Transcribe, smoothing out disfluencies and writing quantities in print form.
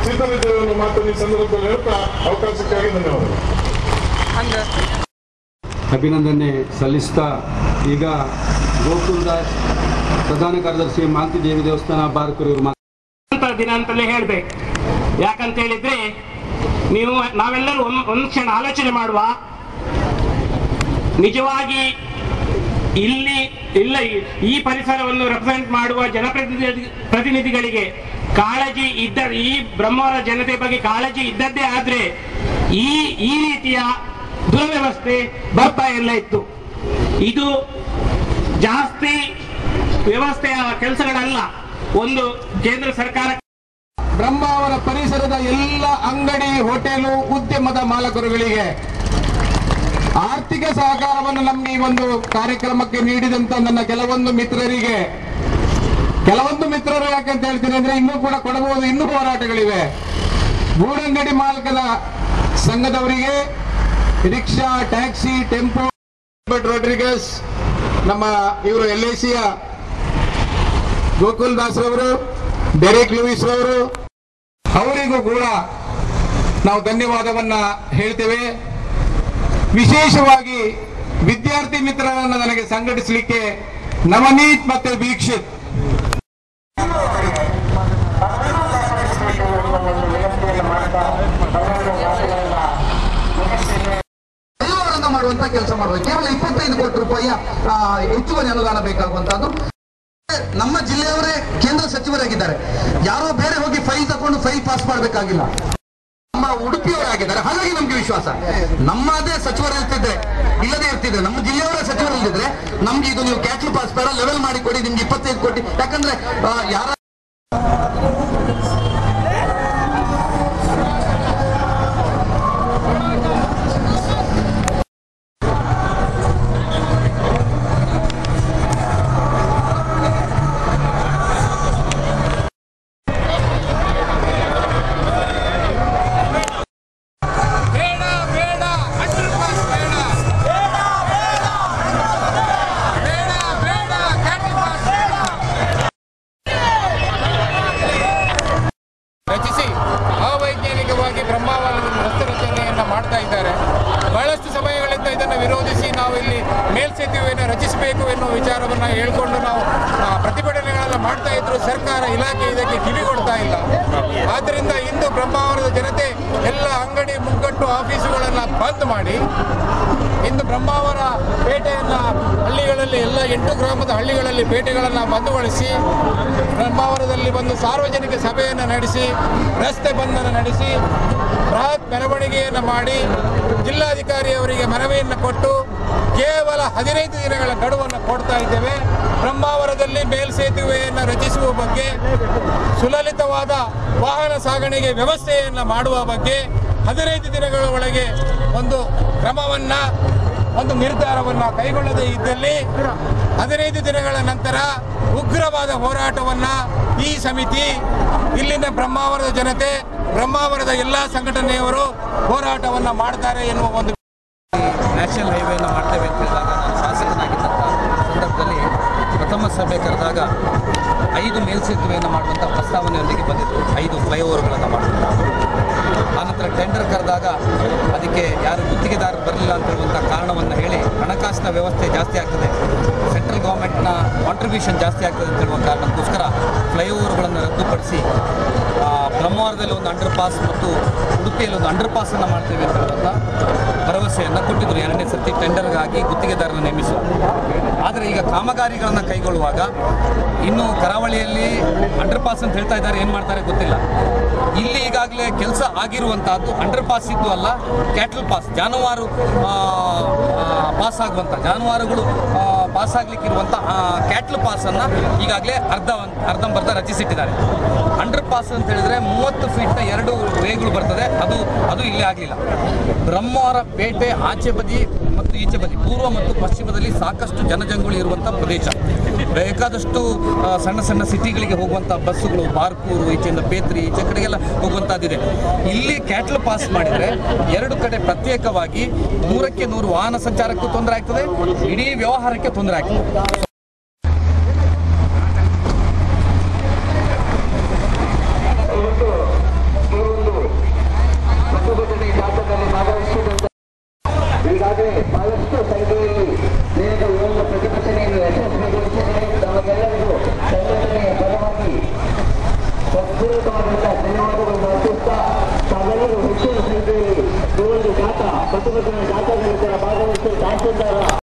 ಸಿದ್ಧರಿದ್ದೇವೆ ಅನ್ನೋ ಮಾತನ್ನು ಈ ಸಂದರ್ಭದಲ್ಲಿ ಹೇಳ್ತಾ ಅವಕಾಶಕ್ಕಾಗಿ ಧನ್ಯವಾದಗಳು. ಅಭಿನಂದನೆ ಸಲ್ಲಿಸ್ತಾ ಈಗ ಗೋಕುಲ್ದಾಸ್ ಪ್ರಧಾನ ಕಾರ್ಯದರ್ಶಿ ಮಾಂತಿ ದೇವಿ ದೇವಸ್ಥಾನ ಬಾರ್ಕೂರು ದಿನ ಅಂತಲೇ ಹೇಳ್ಬೇಕು. ಯಾಕಂತ ಹೇಳಿದ್ರೆ ನಾವೆಲ್ಲರೂ ಒಂದು ಕ್ಷಣ ಆಲೋಚನೆ ಮಾಡುವ, ನಿಜವಾಗಿ ಈ ಪರಿಸರವನ್ನು ರೆಪ್ರೆಸೆಂಟ್ ಮಾಡುವ ಜನಪ್ರತಿನಿಧಿಗಳಿಗೆ ಕಾಳಜಿ ಈ ಬ್ರಹ್ಮಾವರ ಜನತೆ ಬಗ್ಗೆ ಕಾಳಜಿ ಇದ್ದದ್ದೇ ಆದ್ರೆ ಈ ರೀತಿಯ ದುರ್ವ್ಯವಸ್ಥೆ ಬರ್ತಾ ಎಲ್ಲ ಇತ್ತು. ಇದು ಜಾಸ್ತಿ ವ್ಯವಸ್ಥೆಯ ಕೆಲಸಗಳಲ್ಲ. ಒಂದು ಕೇಂದ್ರ ಸರ್ಕಾರ ಬ್ರಹ್ಮಾವರ ಪರಿಸರದ ಎಲ್ಲ ಅಂಗಡಿ, ಹೋಟೆಲು, ಉದ್ಯಮದ ಮಾಲಕರುಗಳಿಗೆ ಆರ್ಥಿಕ ಸಹಕಾರವನ್ನು ನಮಗೆ ಈ ಒಂದು ಕಾರ್ಯಕ್ರಮಕ್ಕೆ ನೀಡಿದಂತ ನನ್ನ ಕೆಲವೊಂದು ಮಿತ್ರರು ಯಾಕಂತ ಹೇಳ್ತೀನಿ ಅಂದ್ರೆ ಇನ್ನೂ ಕೂಡ ಕೊಡಬಹುದು, ಇನ್ನೂ ಹೋರಾಟಗಳಿವೆ. ಗೂಡಂಗಡಿ ಮಾಲಕರ ಸಂಘದವರಿಗೆ ರಿಕ್ಷಾ, ಟ್ಯಾಕ್ಸಿ, ಟೆಂಪೋ, ರೋಡ್ರಿಗಸ್, ನಮ್ಮ ಇವರು LICಯ ಗೋಕುಲ್ ದಾಸ್ ರವರು, ಡೆರೆಕ್ ಲೂಯಿಸ್ ರವರು, ಅವರಿಗೂ ಕೂಡ ನಾವು ಧನ್ಯವಾದವನ್ನ ಹೇಳ್ತೇವೆ. ವಿಶೇಷವಾಗಿ ವಿದ್ಯಾರ್ಥಿ ಮಿತ್ರರನ್ನು ನನಗೆ ಸಂಘಟಿಸಲಿಕ್ಕೆ ನವನೀತ್ ಮತ್ತೆ ವೀಕ್ಷಿತ್ ಮಾಡುವಂತ ಕೆಲಸ ಮಾಡಬೇಕು. ಕೇವಲ 25 ಕೋಟಿ ರೂಪಾಯಿಯ ಹೆಚ್ಚುವರಿ ಅನುದಾನ ಬೇಕಾಗುವಂತದ್ದು. ನಮ್ಮ ಜಿಲ್ಲೆಯವರೇ ಕೇಂದ್ರ ಸಚಿವರಾಗಿದ್ದಾರೆ, ಯಾರೋ ಬೇರೆ ಹೋಗಿ ಫೈಲ್ ತಗೊಂಡು ಫೈಲ್ ಪಾಸ್ ಮಾಡಬೇಕಾಗಿಲ್ಲ. ನಮ್ಮ ಉಡುಪಿಯವರಾಗಿದ್ದಾರೆ. ಹಾಗಾಗಿ ನಮ್ಗೆ ವಿಶ್ವಾಸ, ನಮ್ಮದೇ ಸಚಿವರು ಇಲ್ಲದೇ ಇರ್ತಿದ್ರೆ, ನಮ್ಮ ಜಿಲ್ಲೆಯವರ ಸಚಿವರು ಇಲ್ದಿದ್ರೆ ನಮ್ಗೆ ಇದು ನೀವು ಕ್ಯಾಟ್ಲ್ ಪಾಸ್ ಬೇಡ, ಲೆವೆಲ್ ಮಾಡಿ ಕೊಡಿ, ನಿಮ್ಗೆ 25 ಕೋಟಿ. ಯಾಕಂದ್ರೆ ಯಾರ ರಚಿಸಿ ಅವೈಜ್ಞಾನಿಕವಾಗಿ ಬ್ರಹ್ಮಾವರದಲ್ಲಿ ರಸ್ತೆ ರಚನೆಯನ್ನು ಮಾಡ್ತಾ ಇದ್ದಾರೆ. ಬಹಳಷ್ಟು ಸಮಯಗಳಿಂದ ಇದನ್ನು ವಿರೋಧಿಸಿ ನಾವು ಇಲ್ಲಿ ಮೇಲ್ಸೇತುವೆಯನ್ನು ರಚಿಸಬೇಕು ಎನ್ನುವ ವಿಚಾರವನ್ನು ಹೇಳಿಕೊಂಡು ನಾವು ಪ್ರತಿಭಟನೆಗಳನ್ನು ಮಾಡ್ತಾ ಇದ್ರು. ಸರ್ಕಾರ, ಇಲಾಖೆ ಇದಕ್ಕೆ ಕಿವಿಗೊಡ್ತಾ ಇಲ್ಲ. ಆದ್ದರಿಂದ ಇಂದು ಬ್ರಹ್ಮಾವರದ ಜನತೆ ಎಲ್ಲ ಅಂಗಡಿ, ಮುಂಗಟ್ಟು, ಆಫೀಸುಗಳನ್ನು ಬಂದ್ ಮಾಡಿ ಇಂದು ಬ್ರಹ್ಮಾವರ ಪೇಟೆಯನ್ನು ಹಳ್ಳಿಗಳಲ್ಲಿ ಎಲ್ಲ 8 ಗ್ರಾಮದ ಹಳ್ಳಿಗಳಲ್ಲಿ ಪೇಟೆಗಳನ್ನು ಬಂದುಗೊಳಿಸಿ ಬ್ರಹ್ಮಾವರದಲ್ಲಿ ಒಂದು ಸಾರ್ವಜನಿಕ ಸಭೆಯನ್ನು ನಡೆಸಿ ರಸ್ತೆ ಬಂಧನ ನಡೆಸಿ ಬೃಹತ್ ಮೆರವಣಿಗೆಯನ್ನು ಮಾಡಿ ಜಿಲ್ಲಾಧಿಕಾರಿಯವರಿಗೆ ಮನವಿಯನ್ನು ಕೊಟ್ಟು ಕೇವಲ 15 ದಿನಗಳ ಗಡುವನ್ನು ಕೊಡ್ತಾ ಇದ್ದೇವೆ. ಬ್ರಹ್ಮಾವರದಲ್ಲಿ ಮೇಲ್ಸೇತುವೆಯನ್ನು ರಚಿಸುವ ಬಗ್ಗೆ, ಸುಲಲಿತವಾದ ವಾಹನ ಸಾಗಣೆಗೆ ವ್ಯವಸ್ಥೆಯನ್ನು ಮಾಡುವ ಬಗ್ಗೆ 15 ದಿನಗಳ ಒಳಗೆ ಒಂದು ಕ್ರಮವನ್ನು, ಒಂದು ನಿರ್ಧಾರವನ್ನು ಕೈಗೊಳ್ಳದೇ ಇದ್ದಲ್ಲಿ 15 ದಿನಗಳ ನಂತರ ಉಗ್ರವಾದ ಹೋರಾಟವನ್ನು ಈ ಸಮಿತಿ, ಇಲ್ಲಿನ ಬ್ರಹ್ಮಾವರದ ಜನತೆ, ಬ್ರಹ್ಮಾವರದ ಎಲ್ಲ ಸಂಘಟನೆಯವರು ಹೋರಾಟವನ್ನು ಮಾಡ್ತಾರೆ ಎನ್ನುವ ಒಂದು ನ್ಯಾಷನಲ್ ಹೈವೇಯನ್ನು ಮಾಡ್ತೇವೆ ಅಂತ ಹೇಳಿದಾಗ ನಾನು ಶಾಸಕನಾಗಿದ್ದಂಥ ಸಂದರ್ಭದಲ್ಲಿ ಪ್ರಥಮ ಸಭೆ ಕರೆದಾಗ 5 ಮೇಲ್ಸೇತುವೆಯನ್ನು ಮಾಡುವಂಥ ಪ್ರಸ್ತಾವನೆಯೊಂದಿಗೆ ಬಂದಿತ್ತು, 5 ಫ್ಲೈಓವರ್ಗಳನ್ನು ಮಾಡುವಂಥ. ಆನಂತರ ಟೆಂಡರ್ ಕರೆದಾಗ ಅದಕ್ಕೆ ಯಾರು ಗುತ್ತಿಗೆದಾರರು ಬರಲಿಲ್ಲ ಅಂತ ಹೇಳುವಂಥ ಕಾರಣವನ್ನು ಹೇಳಿ ಹಣಕಾಸಿನ ವ್ಯವಸ್ಥೆ ಜಾಸ್ತಿ ಆಗ್ತದೆ, ಸೆಂಟ್ರಲ್ ಗೌರ್ಮೆಂಟ್ನ ಕಾಂಟ್ರಿಬ್ಯೂಷನ್ ಜಾಸ್ತಿ ಆಗ್ತದೆ ಅಂತ ಹೇಳುವ ಕಾರಣಕ್ಕೋಸ್ಕರ ಫ್ಲೈಓವರ್ಗಳನ್ನು ರದ್ದುಪಡಿಸಿ ಬ್ರಹ್ಮಾವರದಲ್ಲಿ ಒಂದು ಅಂಡರ್ ಪಾಸ್ ಮತ್ತು ಉಡುಪಿಯಲ್ಲಿ ಒಂದು ಅಂಡರ್ ಪಾಸನ್ನು ಮಾಡ್ತೇವೆ ಅಂತ ಹೇಳುವಂಥ ಭರವಸೆಯನ್ನು ಕೊಟ್ಟಿದ್ದರು 2ನೇ ಸರ್ತಿ ಟೆಂಡರ್ಗಾಗಿ ಗುತ್ತಿಗೆದಾರರನ್ನು ನೇಮಿಸುವ. ಆದರೆ ಈಗ ಕಾಮಗಾರಿಗಳನ್ನು ಕೈಗೊಳ್ಳುವಾಗ ಇನ್ನು ಕರಾವಳಿಯಲ್ಲಿ ಅಂಡರ್ ಪಾಸ್ ಅಂತ ಹೇಳ್ತಾ ಇದ್ದಾರೆ, ಏನು ಮಾಡ್ತಾರೆ ಗೊತ್ತಿಲ್ಲ. ಇಲ್ಲಿ ಈಗಾಗಲೇ ಕೆಲಸ ಆಗಿರುವಂತಹದ್ದು ಅಂಡರ್ ಪಾಸ್ ಇದ್ದು ಅಲ್ಲ, ಕ್ಯಾಟಲ್ ಪಾಸ್, ಜಾನುವಾರು ಪಾಸ್ ಆಗುವಂಥ, ಜಾನುವಾರುಗಳು ಪಾಸ್ ಆಗಲಿಕ್ಕಿರುವಂಥ ಕ್ಯಾಟಲ್ ಪಾಸನ್ನು ಈಗಾಗಲೇ ಅರ್ಧಂಬರ್ಧ ರಚಿಸಿಟ್ಟಿದ್ದಾರೆ. ಅಂಡರ್ ಪಾಸ್ ಅಂತ ಹೇಳಿದ್ರೆ 30 ಫೀಟ್ನ 2 ವೇಗಳು ಬರ್ತದೆ, ಅದು ಇಲ್ಲಿ ಆಗಲಿಲ್ಲ. ಬ್ರಹ್ಮಾವರ ಪೇಟೆ ಆಚೆ ಬದಿ ಮತ್ತು ಈಚೆ ಬದಿ, ಪೂರ್ವ ಮತ್ತು ಪಶ್ಚಿಮದಲ್ಲಿ ಸಾಕಷ್ಟು ಜನಜಂಗುಳಿ ಇರುವಂಥ ಪ್ರದೇಶ. ಬೇಕಾದಷ್ಟು ಸಣ್ಣ ಸಣ್ಣ ಸಿಟಿಗಳಿಗೆ ಹೋಗುವಂಥ ಬಸ್ಸುಗಳು, ಬಾರ್ಕೂರು, ಈಚೆಯಿಂದ ಪೇತ್ರಿ, ಈಚೆ ಕಡೆಗೆಲ್ಲ ಹೋಗುವಂಥದ್ದಿದೆ. ಇಲ್ಲಿ ಕ್ಯಾಟಲ್ ಪಾಸ್ ಮಾಡಿದರೆ 2 ಕಡೆ ಪ್ರತ್ಯೇಕವಾಗಿ 100ಕ್ಕೆ 100 ವಾಹನ ಸಂಚಾರಕ್ಕೂ ತೊಂದರೆ ಆಗ್ತದೆ, ಇಡೀ ವ್ಯವಹಾರಕ್ಕೆ ತೊಂದರೆ ಆಗ್ತದೆ. ಈಗಾಗಲೇ ಬಹಳಷ್ಟು ಸಂಖ್ಯೆಯಲ್ಲಿ ನೀಡಿದ ಈ ಒಂದು ಪ್ರತಿಭಟನೆಯನ್ನು ಯಶಸ್ವಿಗೊಳಿಸಿದರೆ ನಮಗೆಲ್ಲರಿಗೂ ಸಂಘಟನೆಯ ಪರವಾಗಿ ಹೃತ್ಪೂರ್ವಕವಾದಂತಹ ಧನ್ಯವಾದಗಳನ್ನು ಅರ್ಪಿಸುತ್ತಾ ತಾವೆಲ್ಲರೂ ಹೆಚ್ಚಿನ ಸಂಖ್ಯೆಯಲ್ಲಿ ಈ ಒಂದು ಜಾಥಾ ಪ್ರತಿಭಟನಾ ಜಾಥಾದಲ್ಲಿ ಭಾಗವಹಿಸಿ ತಹಸೀಲ್ದಾರ